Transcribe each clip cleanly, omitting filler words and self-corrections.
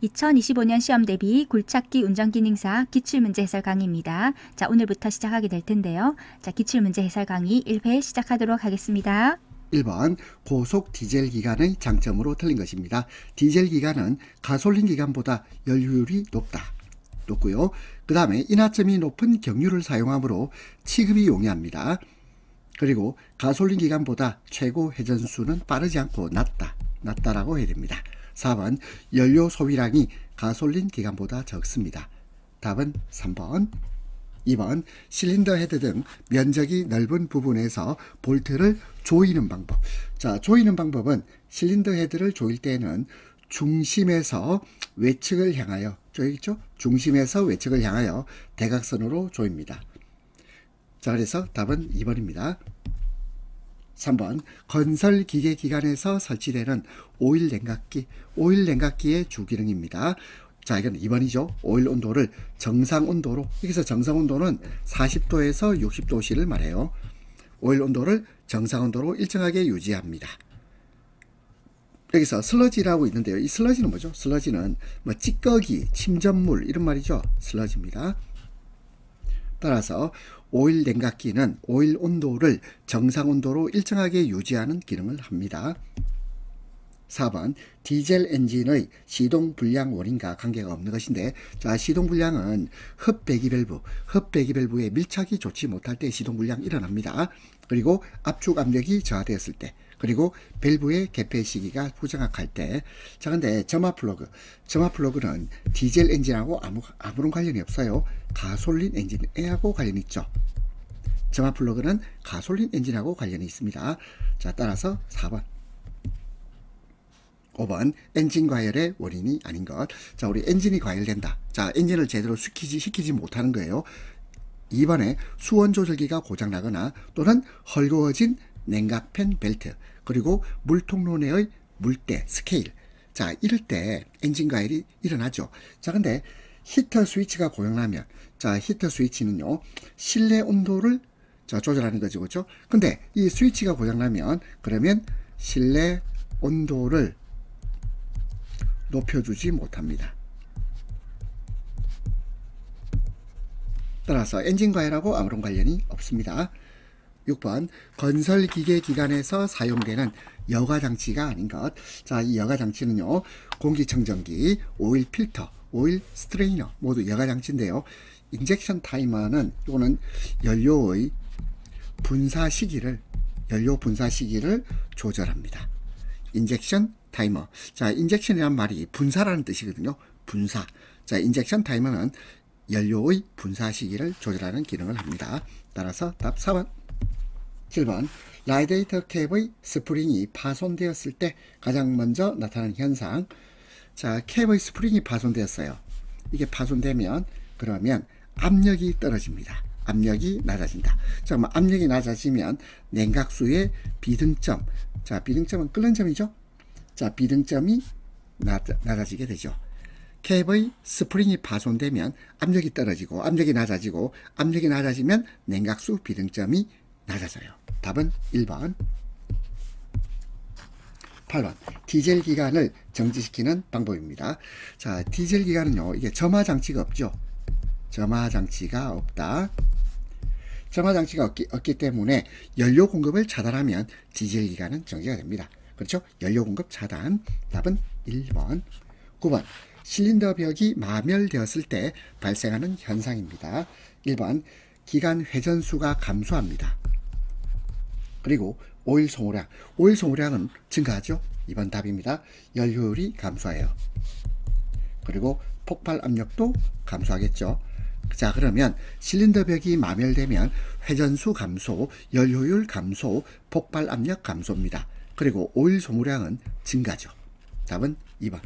2025년 시험 대비 굴착기 운전기능사 기출문제 해설 강의입니다. 자, 오늘부터 시작하게 될 텐데요. 자, 기출문제 해설 강의 1회 시작하도록 하겠습니다. 1번 고속 디젤 기관의 장점으로 틀린 것입니다. 디젤 기관은 가솔린 기관보다 연료율이 높고요. 그 다음에 인하점이 높은 경유를 사용하므로 취급이 용이합니다. 그리고 가솔린 기관보다 최고 회전수는 빠르지 않고 낮다라고 해야 됩니다. 4번 연료 소비량이 가솔린 기관보다 적습니다. 답은 3번. 2번 실린더 헤드 등 면적이 넓은 부분에서 볼트를 조이는 방법. 자, 조이는 방법은 실린더 헤드를 조일 때는 중심에서 외측을 향하여 조이겠죠? 중심에서 외측을 향하여 대각선으로 조입니다. 자, 그래서 답은 2번입니다. 3번 건설 기계 기관에서 설치되는 오일 냉각기. 오일 냉각기의 주기능입니다. 자, 이건 2번이죠. 오일 온도를 정상 온도로, 여기서 정상 온도는 40도에서 60도씨를 말해요. 오일 온도를 정상 온도로 일정하게 유지합니다. 여기서 슬러지라고 있는데요. 이 슬러지는 뭐죠? 슬러지는 뭐 찌꺼기, 침전물 이런 말이죠. 슬러지입니다. 따라서 오일 냉각기는 오일 온도를 정상 온도로 일정하게 유지하는 기능을 합니다. 4번 디젤 엔진의 시동 불량 원인과 관계가 없는 것인데, 자, 시동 불량은 흡배기 밸브의 밀착이 좋지 못할 때 시동 불량이 일어납니다. 그리고 압축 압력이 저하되었을 때, 그리고 밸브의 개폐 시기가 부정확할 때. 자, 근데 점화 플러그는 디젤 엔진하고 아무런 관련이 없어요. 가솔린 엔진하고 관련이 있죠. 점화 플러그는 가솔린 엔진하고 관련이 있습니다. 자, 따라서 4번. 5번 엔진 과열의 원인이 아닌 것. 자, 우리 엔진이 과열된다. 자, 엔진을 제대로 시키지 못하는 거예요. 2번에 수원 조절기가 고장나거나 또는 헐거워진 냉각팬 벨트, 그리고 물통로 내의 물때 스케일. 자, 이럴 때 엔진 과열이 일어나죠. 자, 근데 히터 스위치가 고장나면, 자, 히터 스위치는요 실내 온도를 조절하는 거죠, 그렇죠? 근데 이 스위치가 고장나면, 그러면 실내 온도를 높여주지 못합니다. 따라서 엔진 과열하고 아무런 관련이 없습니다. 6번 건설기계 기관에서 사용되는 여과장치가 아닌 것. 자, 이 여과장치는요 공기청정기, 오일 필터, 오일 스트레이너 모두 여과장치인데요. 인젝션 타이머는 이거는 연료 분사 시기를 조절합니다. 인젝션 타이머. 자, 인젝션이란 말이 분사라는 뜻이거든요. 분사. 자, 인젝션 타이머는 연료의 분사 시기를 조절하는 기능을 합니다. 따라서 답 4번. 7번 라디에이터 캡의 스프링이 파손되었을 때 가장 먼저 나타나는 현상. 자, 캡의 스프링이 파손되었어요. 이게 파손되면 그러면 압력이 떨어집니다. 압력이 낮아진다. 자, 뭐 압력이 낮아지면 냉각수의 비등점. 자, 비등점은 끓는 점이죠. 자, 비등점이 낮아지게 되죠. 캡의 스프링이 파손되면 압력이 떨어지고, 압력이 낮아지면 냉각수 비등점이 낮아져요. 답은 1번. 8번 디젤 기관을 정지시키는 방법입니다. 자, 디젤 기관은요 이게 점화 장치가 없죠. 점화 장치가 없다. 점화 장치가 없기 때문에 연료 공급을 차단하면 디젤 기관은 정지가 됩니다. 그렇죠? 연료 공급 차단. 답은 1번. 9번 실린더 벽이 마멸되었을 때 발생하는 현상입니다. 1번 기관 회전수가 감소합니다. 그리고 오일 소모량은 증가하죠. 2번 답입니다. 연료율이 감소해요. 그리고 폭발 압력도 감소하겠죠. 자, 그러면 실린더 벽이 마멸되면 회전수 감소, 연료율 감소, 폭발 압력 감소입니다. 그리고 오일 소모량은 증가죠. 답은 2번.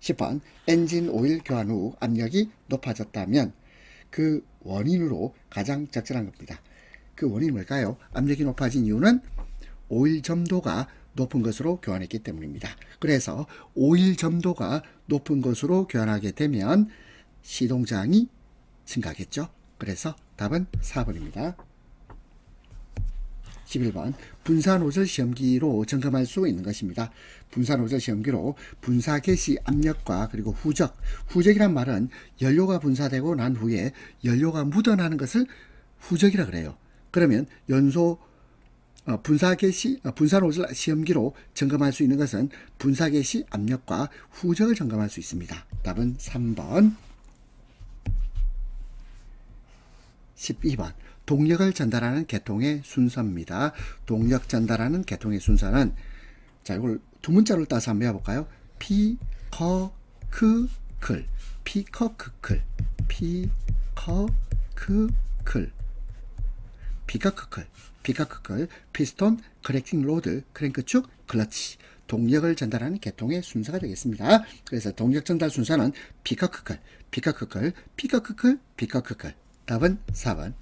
10번 엔진 오일 교환 후 압력이 높아졌다면 그 원인으로 가장 적절한 겁니다. 그 원인이 뭘까요? 압력이 높아진 이유는 오일 점도가 높은 것으로 교환했기 때문입니다. 그래서 오일 점도가 높은 것으로 교환하게 되면 시동저항이 증가하겠죠. 그래서 답은 4번입니다. 11번 분사노즐 시험기로 점검할 수 있는 것입니다. 분사노즐 시험기로 분사 개시 압력과 그리고 후적이란 말은 연료가 분사되고 난 후에 연료가 묻어나는 것을 후적이라 그래요. 그러면 분사노즐 시험기로 점검할 수 있는 것은 분사 개시 압력과 후적을 점검할 수 있습니다. 답은 3번. 12번 동력을 전달하는 계통의 순서입니다. 동력 전달하는 계통의 순서는 자 이걸 두 문자로 따서 한번 해볼까요? 피커크클 피스톤, 커렉팅 로드, 크랭크축, 클러치. 동력을 전달하는 계통의 순서가 되겠습니다. 그래서 동력 전달 순서는 피커크클. 답은 4번.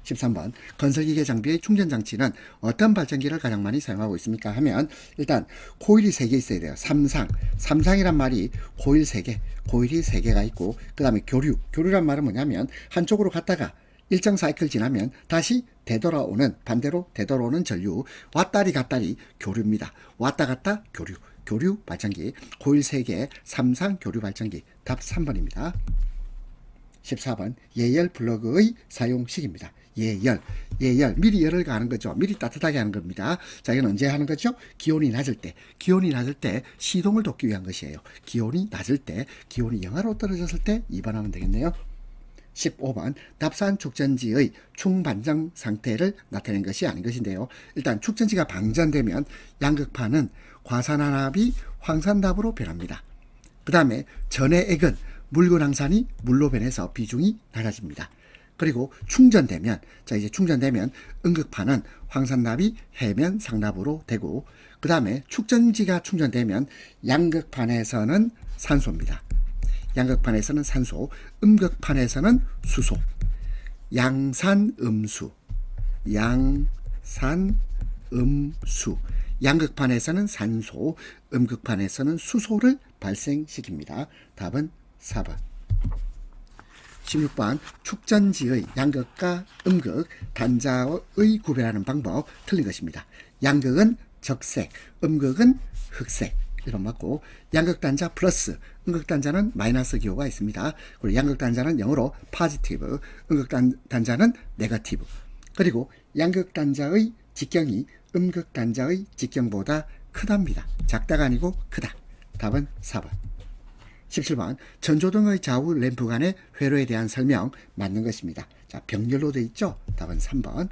13번 건설기계 장비의 충전장치는 어떤 발전기를 가장 많이 사용하고 있습니까? 하면 일단 코일이 3개 있어야 돼요. 삼상이란 말이 코일이 3개가 있고 그 다음에 교류란 말은 뭐냐면 한쪽으로 갔다가 일정 사이클 지나면 다시 반대로 되돌아오는 전류, 왔다리 갔다리 교류입니다. 왔다 갔다 교류 발전기, 코일 3개, 삼상 교류 발전기. 답 3번입니다. 14번 예열 플러그의 사용식입니다. 예열 미리 열을 가하는 거죠. 미리 따뜻하게 하는 겁니다. 자, 이건 언제 하는 거죠? 기온이 낮을 때 시동을 돕기 위한 것이에요. 기온이 낮을 때, 기온이 영하로 떨어졌을 때 2번 하면 되겠네요. 15번 답산 축전지의 충반정 상태를 나타낸 것이 아닌 것인데요. 일단 축전지가 방전되면 양극판은 과산화합이 황산답으로 변합니다. 그 다음에 전해 액은 물근황산이 물로 변해서 비중이 낮아집니다. 그리고 충전되면 음극판은 황산납이 해면 상납으로 되고 그 다음에 축전지가 충전되면 양극판에서는 산소입니다. 양극판에서는 산소, 음극판에서는 수소, 양산음수. 양극판에서는 산소, 음극판에서는 수소를 발생시킵니다. 답은 4번. 16번 축전지의 양극과 음극 단자의 구별하는 방법 틀린 것입니다. 양극은 적색, 음극은 흑색. 이런 맞고 양극단자 플러스, 음극단자는 마이너스 기호가 있습니다. 그리고 양극단자는 영어로 포지티브, 음극단자는 네거티브. 그리고 양극단자의 직경이 음극단자의 직경보다 크답니다. 작다가 아니고 크다. 답은 4번. 17번 전조등의 좌우 램프 간의 회로에 대한 설명 맞는 것입니다. 자, 병렬로 되어 있죠. 답은 3번.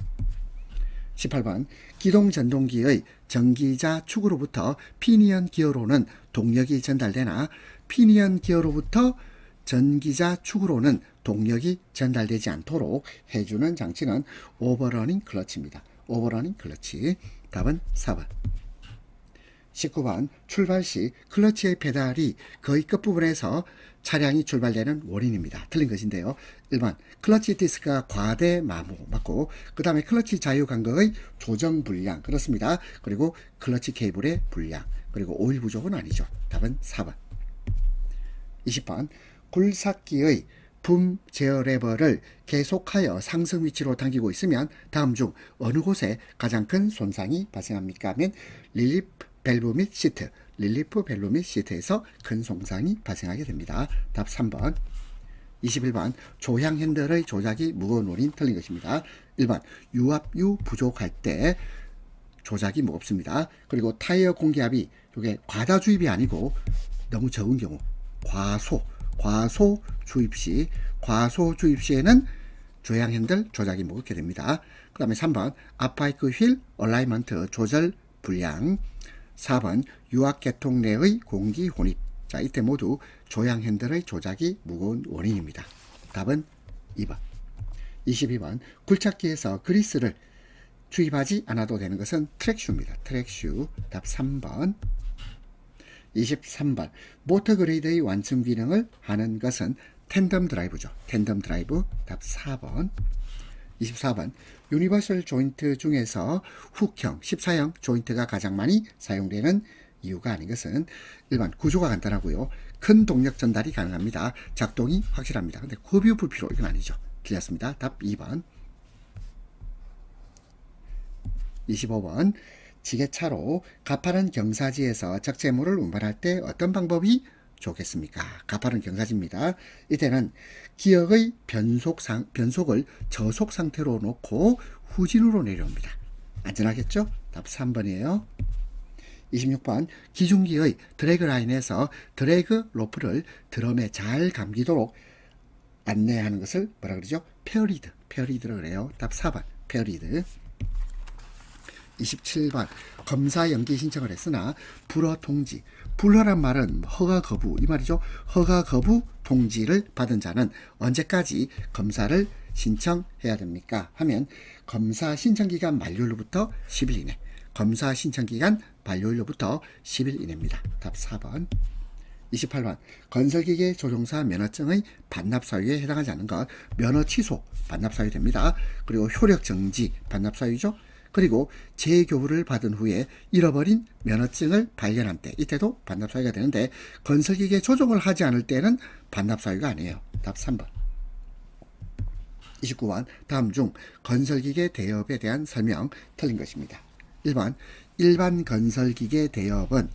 18번 기동전동기의 전기자 축으로부터 피니언 기어로는 동력이 전달되나 피니언 기어로부터 전기자 축으로는 동력이 전달되지 않도록 해주는 장치는 오버러닝 클러치입니다. 오버러닝 클러치. 답은 4번. 19번 출발 시 클러치의 페달이 거의 끝부분에서 차량이 출발되는 원인입니다. 틀린 것인데요. 1번 클러치 디스크가 과대 마모 맞고 그 다음에 클러치 자유간격의 조정 불량 그렇습니다. 그리고 클러치 케이블의 불량 그리고 오일 부족은 아니죠. 답은 4번. 20번 굴삭기의 붐 제어 레버를 계속하여 상승 위치로 당기고 있으면 다음 중 어느 곳에 가장 큰 손상이 발생합니까? 하면 릴리프 밸브 및 시트에서 큰 손상이 발생하게 됩니다. 답 3번. 21번 조향 핸들의 조작이 무거운 원인 틀린 것입니다. 1번 유압유 부족할 때 조작이 무겁습니다. 그리고 타이어 공기압이 이게 과다 주입이 아니고 너무 적은 경우 과소 주입 시에는 조향 핸들 조작이 무겁게 됩니다. 그 다음에 3번 앞바이크 휠 얼라이먼트 조절 불량. 4번 유압계통 내의 공기 혼입. 자, 이때 모두 조향 핸들의 조작이 무거운 원인입니다. 답은 2번. 22번 굴착기에서 그리스를 주입하지 않아도 되는 것은 트랙슈입니다. 트랙슈. 답 3번. 23번 모터 그레이드의 완충 기능을 하는 것은 텐덤 드라이브죠. 텐덤 드라이브. 답 4번. 24번 유니버설 조인트 중에서 훅형 14형 조인트가 가장 많이 사용되는 이유가 아닌 것은 1번 구조가 간단하고요. 큰 동력 전달이 가능합니다. 작동이 확실합니다. 근데 급유 불필요 이건 아니죠. 틀렸습니다. 답 2번. 25번 지게차로 가파른 경사지에서 적재물을 운반할 때 어떤 방법이 좋겠습니까? 가파른 경사지입니다. 이때는 기역의 변속을 저속 상태로 놓고 후진으로 내려옵니다. 안전하겠죠? 답 3번이에요. 26번 기중기의 드래그 라인에서 드래그 로프를 드럼에 잘 감기도록 안내하는 것을 뭐라 그러죠? 페어리드라고 그래요. 답 4번 페어리드. 27번 검사 연기 신청을 했으나 불허 통지. 불허란 말은 허가 거부 이 말이죠. 허가 거부 통지를 받은 자는 언제까지 검사를 신청해야 됩니까? 하면 검사 신청기간 만료일로부터 10일 이내. 검사 신청기간 만료일로부터 10일 이내입니다. 답 4번. 28번 건설기계 조종사 면허증의 반납사유에 해당하지 않는 것 면허 취소 반납사유 됩니다. 그리고 효력정지 반납사유죠. 그리고 재교부를 받은 후에 잃어버린 면허증을 발견한 때 이때도 반납사유가 되는데 건설기계 조종을 하지 않을 때는 반납사유가 아니에요. 답 3번. 29번 다음 중 건설기계 대여업에 대한 설명 틀린 것입니다. 1번 일반 건설기계 대여업은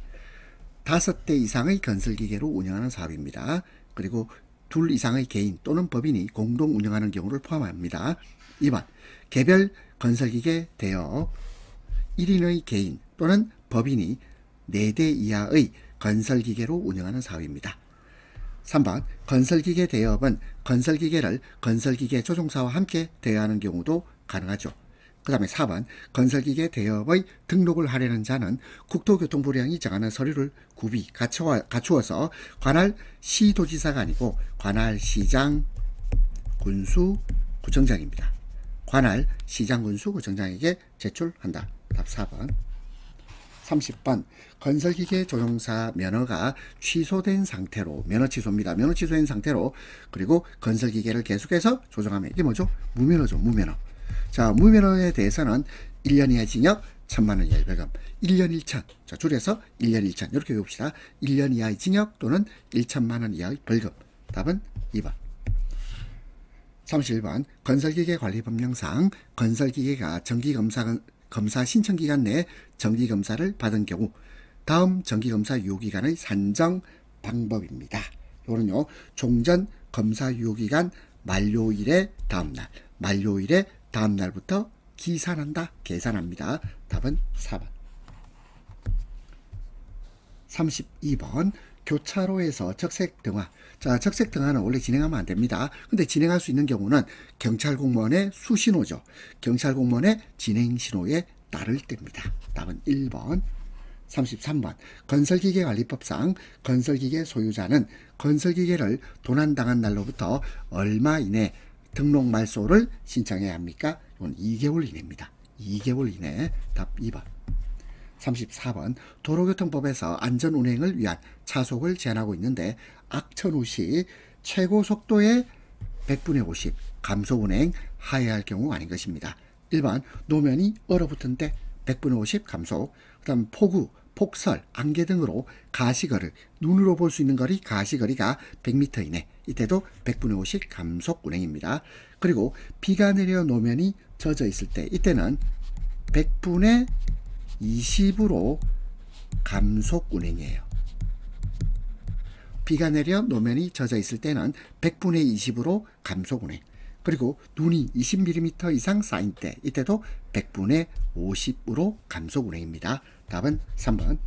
5대 이상의 건설기계로 운영하는 사업입니다. 그리고 2 이상의 개인 또는 법인이 공동 운영하는 경우를 포함합니다. 2번 개별 건설기계 대여업 1인의 개인 또는 법인이 4대 이하의 건설기계로 운영하는 사업입니다. 3번 건설기계 대여업은 건설기계를 건설기계 조종사와 함께 대여하는 경우도 가능하죠. 그 다음에 4번 건설기계 대여업의 등록을 하려는 자는 국토교통부령이 정하는 서류를 구비 갖추어서 관할 시도지사가 아니고 관할 시장 군수 구청장입니다. 관할 시장 군수 구청장에게 제출한다. 답 4번. 30번 건설기계 조종사 면허가 취소된 상태로 면허 취소입니다. 면허 취소된 상태로 그리고 건설기계를 계속해서 조종하면 이게 뭐죠? 무면허죠. 무면허. 자, 무면허에 대해서는 1년 이하 징역 1,000만 원 이하의 벌금 1년 1천 자 줄여서 1년 1천 이렇게 외웁시다. 1년 이하의 징역 또는 1,000만 원 이하의 벌금. 답은 2번. 31번 건설기계 관리법령상 건설기계가 정기검사 신청기간 내에 정기검사를 받은 경우 다음 정기검사 유효기간의 산정 방법입니다. 이거는요 종전 검사 유효기간 만료일의 다음날부터 계산합니다. 답은 4번. 32번 교차로에서 적색 등화. 자, 적색 등화는 원래 진행하면 안 됩니다. 근데 진행할 수 있는 경우는 경찰 공무원의 수신호죠. 경찰 공무원의 진행 신호에 따를 때입니다. 답은 1번. 33번 건설기계 관리법상 건설기계 소유자는 건설기계를 도난당한 날로부터 얼마 이내 등록 말소를 신청해야 합니까? 이건 2개월 이내입니다. 2개월 이내. 답 2번. 34번 도로교통법에서 안전운행을 위한 차속을 제한하고 있는데 악천후 시 최고 속도의 100분의 50 감소운행 하해할 할 경우 아닌 것입니다. 1번 노면이 얼어붙은 때 100분의 50 감소. 그 다음 폭우, 폭설, 안개 등으로 가시거리 눈으로 볼 수 있는 거리 가시거리가 100m 이내 이때도 100분의 50 감속 운행입니다. 그리고 비가 내려 노면이 젖어 있을 때 이때는 100분의 20으로 감속 운행이에요. 비가 내려 노면이 젖어 있을 때는 100분의 20으로 감속 운행. 그리고 눈이 20mm 이상 쌓인 때 이때도 100분의 50으로 감속 운행입니다. 답은 3번.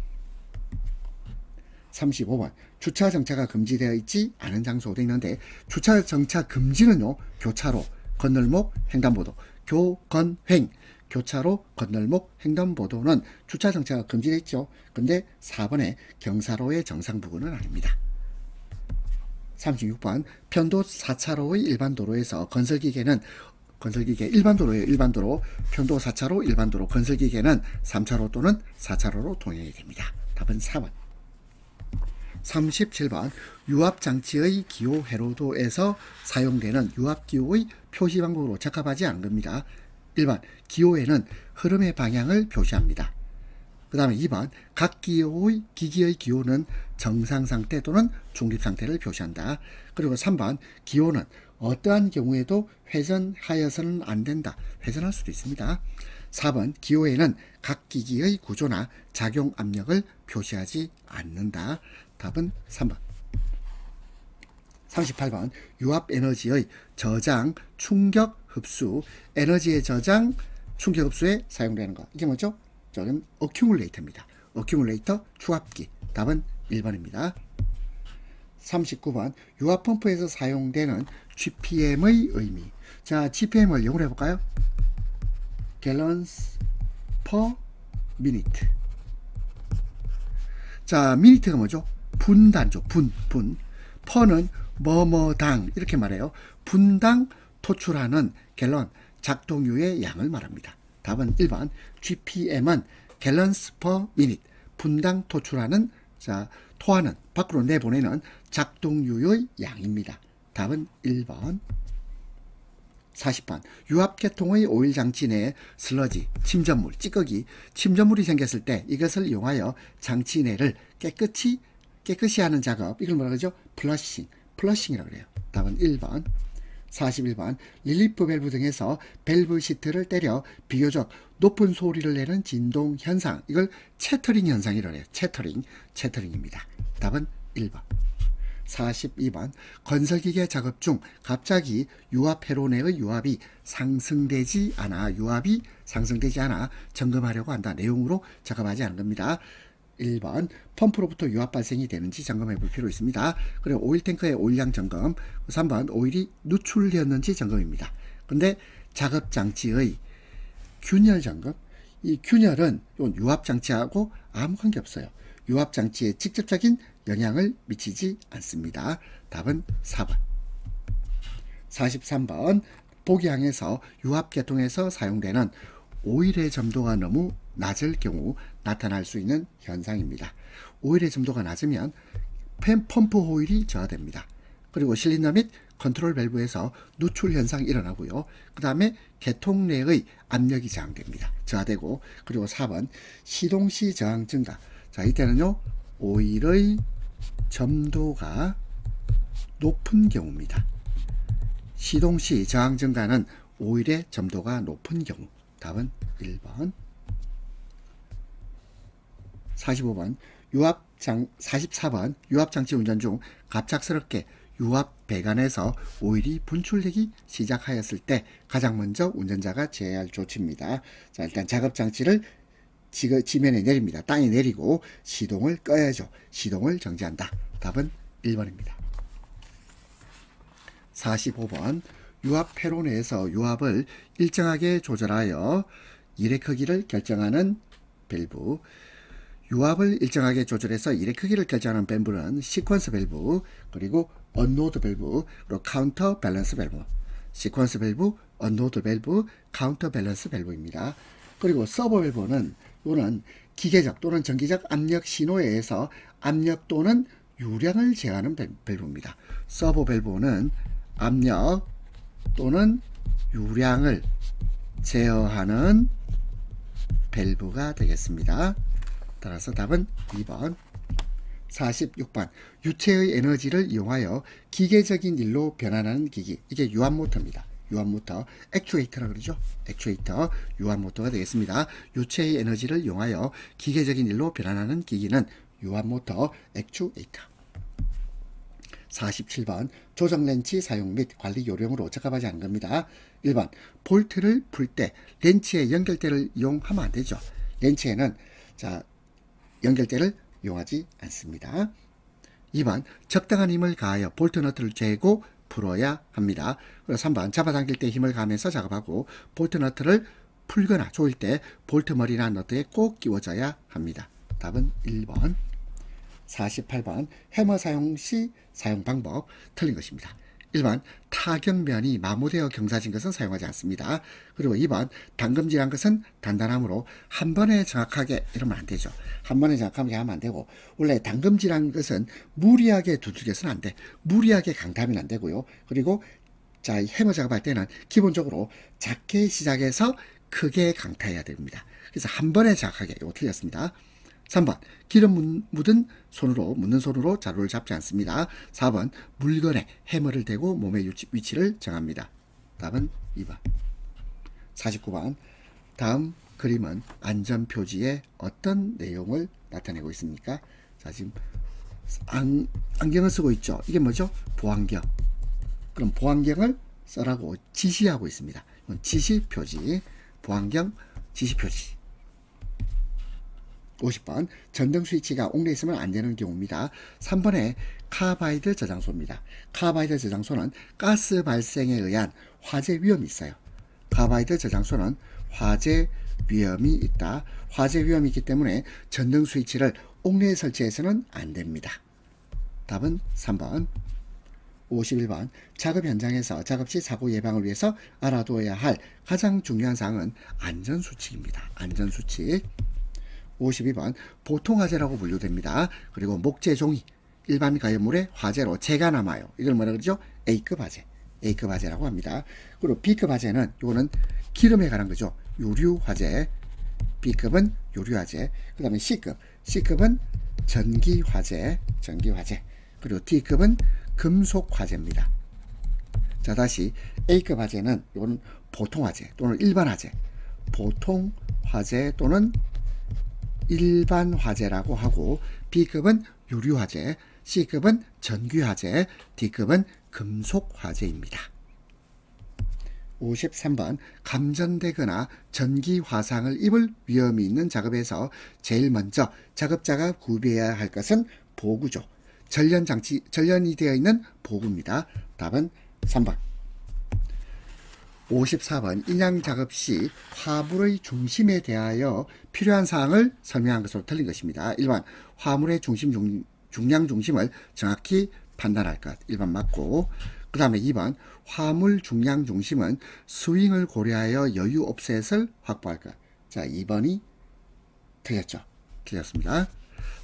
35번 주차 정차가 금지되어 있지 않은 장소도 있는데 주차 정차 금지는요 교차로, 건널목, 횡단보도, 교건횡 교차로, 건널목, 횡단보도는 주차 정차가 금지되어 있죠. 근데 4번에 경사로의 정상 부근은 아닙니다. 36번 편도 4차로의 일반도로에서 건설기계 일반도로예요. 일반도로 편도 4차로 일반도로 건설기계는 3차로 또는 4차로로 통행이 됩니다. 답은 4번. 37번 유압장치의 기호 회로도에서 사용되는 유압기호의 표시 방법으로 적합하지 않은 겁니다. 1번 기호에는 흐름의 방향을 표시합니다. 그 다음에 2번 각 기기의 기호는 정상상태 또는 중립상태를 표시한다. 그리고 3번 기호는 어떠한 경우에도 회전하여서는 안 된다. 회전할 수도 있습니다. 4번 기호에는 각 기기의 구조나 작용 압력을 표시하지 않는다. 답은 3번. 38번 유압 에너지의 저장, 충격, 흡수, 에너지의 저장, 충격 흡수에 사용되는 것. 이게 뭐죠? 저는 어큐뮬레이터입니다. 어큐뮬레이터, 추압기. 답은 1번입니다. 39번 유압 펌프에서 사용되는 GPM의 의미. 자, GPM을 영어로 해볼까요? gallons per minute. 자, 미니트가 뭐죠? 분단죠. 분. 퍼는 뭐뭐당 이렇게 말해요. 분당 토출하는 갤런, 작동유의 양을 말합니다. 답은 1번. GPM은 gallons per minute. 분당 토출하는, 자, 토하는, 밖으로 내보내는 작동유의 양입니다. 답은 1번. 40번 유압계통의 오일장치 내에 슬러지, 침전물, 찌꺼기, 침전물이 생겼을 때 이것을 이용하여 장치 내를 깨끗이 하는 작업, 이걸 뭐라 그러죠? 플러싱이라고 그래요. 답은 1번. 41번 릴리프 밸브 등에서 밸브 시트를 때려 비교적 높은 소리를 내는 진동 현상, 이걸 채터링 현상이라고 해요. 채터링입니다. 답은 1번. 42번 건설기계 작업 중 갑자기 유압 회로 내의 유압이 상승되지 않아 점검하려고 한다. 내용으로 작업하지 않은 겁니다. 1번 펌프로부터 유압 발생이 되는지 점검해 볼 필요 있습니다. 그리고 오일 탱크의 오일량 점검. 3번 오일이 누출되었는지 점검입니다. 근데 작업 장치의 균열 점검, 이 균열은 유압 장치하고 아무 관계 없어요. 유압 장치에 직접적인 영향을 미치지 않습니다. 답은 4번. 43번 복양에서 유압계통에서 사용되는 오일의 점도가 너무 낮을 경우 나타날 수 있는 현상입니다. 오일의 점도가 낮으면 펌프 호일이 저하됩니다. 그리고 실린더 및 컨트롤 밸브에서 누출 현상이 일어나고요. 그 다음에 계통 내의 압력이 저하되고, 그리고 4번 시동시 저항 증가. 자, 이때는요 오일의 점도가 높은 경우입니다. 시동시 저항 증가는 오일의 점도가 높은 경우. 답은 1번. 45번 44번 유압장치 운전 중 갑작스럽게 유압 배관에서 오일이 분출되기 시작하였을 때 가장 먼저 운전자가 취해야 할 조치입니다. 자, 일단 작업장치를 지면에 내립니다. 땅에 내리고 시동을 꺼야죠. 시동을 정지한다. 답은 1번입니다. 45번 유압 회로 내에서 유압을 일정하게 조절하여 일의 크기를 결정하는 밸브. 유압을 일정하게 조절해서 일의 크기를 결정하는 밸브는 시퀀스 밸브, 그리고 언로드 밸브, 그리고 카운터 밸런스 밸브. 시퀀스 밸브, 언로드 밸브, 카운터 밸런스 밸브입니다. 그리고 서버 밸브는 이거는 기계적 또는 전기적 압력 신호에 의해서 압력 또는 유량을 제어하는 밸브입니다. 서버 밸브는 압력 또는 유량을 제어하는 밸브가 되겠습니다. 따라서 답은 2번. 46번 유체의 에너지를 이용하여 기계적인 일로 변환하는 기기. 이게 유압모터입니다. 유압모터, 액추에이터라고 그러죠. 액추에이터, 유압모터가 되겠습니다. 유체의 에너지를 이용하여 기계적인 일로 변환하는 기기는 유압모터, 액추에이터. 47번 조정 렌치 사용 및 관리 요령으로 적합하지 않은 겁니다. 1번 볼트를 풀 때 렌치의 연결대를 이용하면 안 되죠. 렌치에는 연결대를 이용하지 않습니다. 2번 적당한 힘을 가하여 볼트 너트를 재고 풀어야 합니다. 그리고 3번 잡아당길 때 힘을 가하면서 작업하고 볼트 너트를 풀거나 조일 때 볼트 머리나 너트에 꼭 끼워져야 합니다. 답은 1번. 48번 해머 사용 시 사용 방법. 틀린 것입니다. 1번 타격면이 마모되어 경사진 것은 사용하지 않습니다. 그리고 2번 당금질한 것은 단단하므로 한 번에 정확하게 이러면 안 되죠. 한 번에 정확하게 하면 안 되고, 원래 당금질한 것은 무리하게 두들겨서는 안 돼. 무리하게 강타하면 안 되고요. 그리고 자, 해머 작업할 때는 기본적으로 작게 시작해서 크게 강타해야 됩니다. 그래서 한 번에 정확하게, 이거 틀렸습니다. 3번 기름 묻는 손으로 자루를 잡지 않습니다. 4번 물건에 해머를 대고 몸의 위치를 정합니다. 답은 2번. 49번 다음 그림은 안전표지에 어떤 내용을 나타내고 있습니까? 자, 지금 안경을 쓰고 있죠. 이게 뭐죠? 보안경. 그럼 보안경을 써라고 지시하고 있습니다. 이건 지시표지. 보안경 지시표지. 50번 전등 스위치가 옥내 있으면 안 되는 경우입니다. 3번에 카바이드 저장소입니다. 카바이드 저장소는 가스 발생에 의한 화재 위험이 있어요. 카바이드 저장소는 화재 위험이 있다. 화재 위험이 있기 때문에 전등 스위치를 옥내에 설치해서는 안 됩니다. 답은 3번. 51번 작업 현장에서 작업 시 사고 예방을 위해서 알아둬야 할 가장 중요한 사항은 안전수칙입니다. 안전수칙. 52번 보통 화재라고 분류됩니다. 그리고 목재 종이 일반 가연물에 화재로 재가 남아요. 이걸 뭐라 그러죠? A급 화재. A급 화재라고 합니다. 그리고 B급 화재는 이거는 기름에 관한 거죠. 유류 화재. B급은 유류 화재. 그 다음에 C급. C급은 전기 화재. 전기 화재. 그리고 D급은 금속 화재입니다. 자, 다시 A급 화재는 이거는 보통 화재 또는 일반 화재. 보통 화재 또는 일반 화재라고 하고, B급은 유류 화재, C급은 전기 화재, D급은 금속 화재입니다. 53번 감전되거나 전기 화상을 입을 위험이 있는 작업에서 제일 먼저 작업자가 구비해야 할 것은 보구죠. 전련이 되어 있는 보구입니다. 답은 3번. 54번 인양 작업 시 화물의 중심에 대하여 필요한 사항을 설명한 것으로 틀린 것입니다. 1번 화물의 중량 중심을 정확히 판단할 것. 1번 맞고, 그 다음에 2번 화물 중량 중심은 스윙을 고려하여 여유 옵셋을 확보할 것. 자, 2번이 틀렸죠. 틀렸습니다.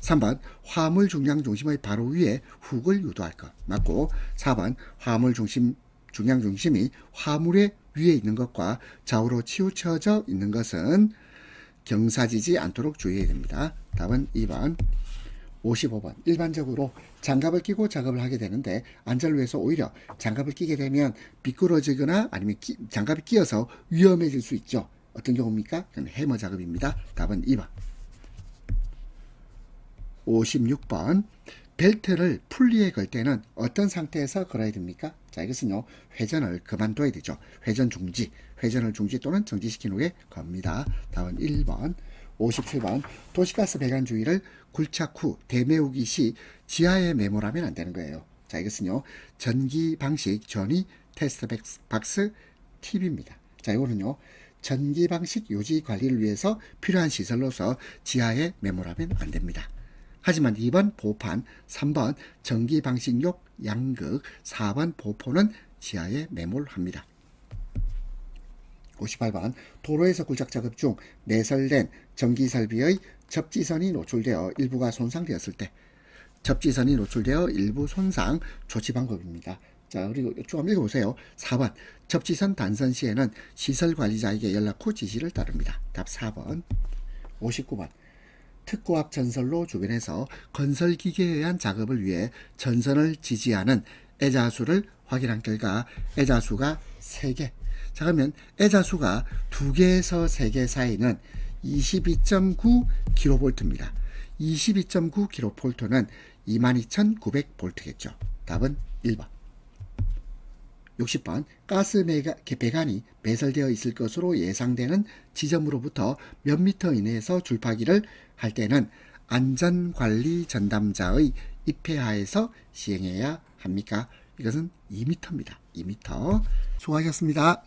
3번 화물 중량 중심의 바로 위에 훅을 유도할 것. 맞고, 4번 화물 중량 중심이 화물의 위에 있는 것과 좌우로 치우쳐져 있는 것은 경사지지 않도록 주의해야 됩니다. 답은 2번. 55번 일반적으로 장갑을 끼고 작업을 하게 되는데 안전을 위해서 오히려 장갑을 끼게 되면 미끄러지거나 아니면 장갑이 끼어서 위험해질 수 있죠. 어떤 경우입니까? 그건 해머 작업입니다. 답은 2번. 56번 벨트를 풀리에 걸 때는 어떤 상태에서 걸어야 됩니까? 자, 이것은요, 회전을 그만둬야 되죠. 회전 중지, 회전을 중지 또는 정지시킨 후에 겁니다. 답은 1번. 57번 도시가스 배관 주위를 굴착 후 대매우기 시 지하에 매몰하면 안 되는 거예요. 자, 이것은요, 전기 방식 전위 테스트 박스 팁입니다. 자, 이거는요, 전기 방식 유지 관리를 위해서 필요한 시설로서 지하에 매몰하면 안 됩니다. 하지만 2번 보판, 3번 전기 방식용 양극, 4번 보포는 지하에 매몰합니다. 58번 도로에서 굴착 작업 중 내설된 전기 설비의 접지선이 노출되어 일부가 손상되었을 때, 접지선이 노출되어 일부 손상 조치 방법입니다. 자, 그리고 쭉 한번 읽어보세요. 4번 접지선 단선 시에는 시설 관리자에게 연락 후 지시를 따릅니다. 답 4번. 59번 특고압 전선로 주변에서 건설기계에 의한 작업을 위해 전선을 지지하는 애자수를 확인한 결과 애자수가 3개. 자, 그러면 애자수가 2개에서 3개 사이는 22.9kV입니다. 22.9kV는 22,900V겠죠. 답은 1번. 60번 가스 배관이 배설되어 있을 것으로 예상되는 지점으로부터 몇 미터 이내에서 줄파기를 할 때는 안전관리 전담자의 입회하에서 시행해야 합니까? 이것은 2m입니다. 2m. 수고하셨습니다.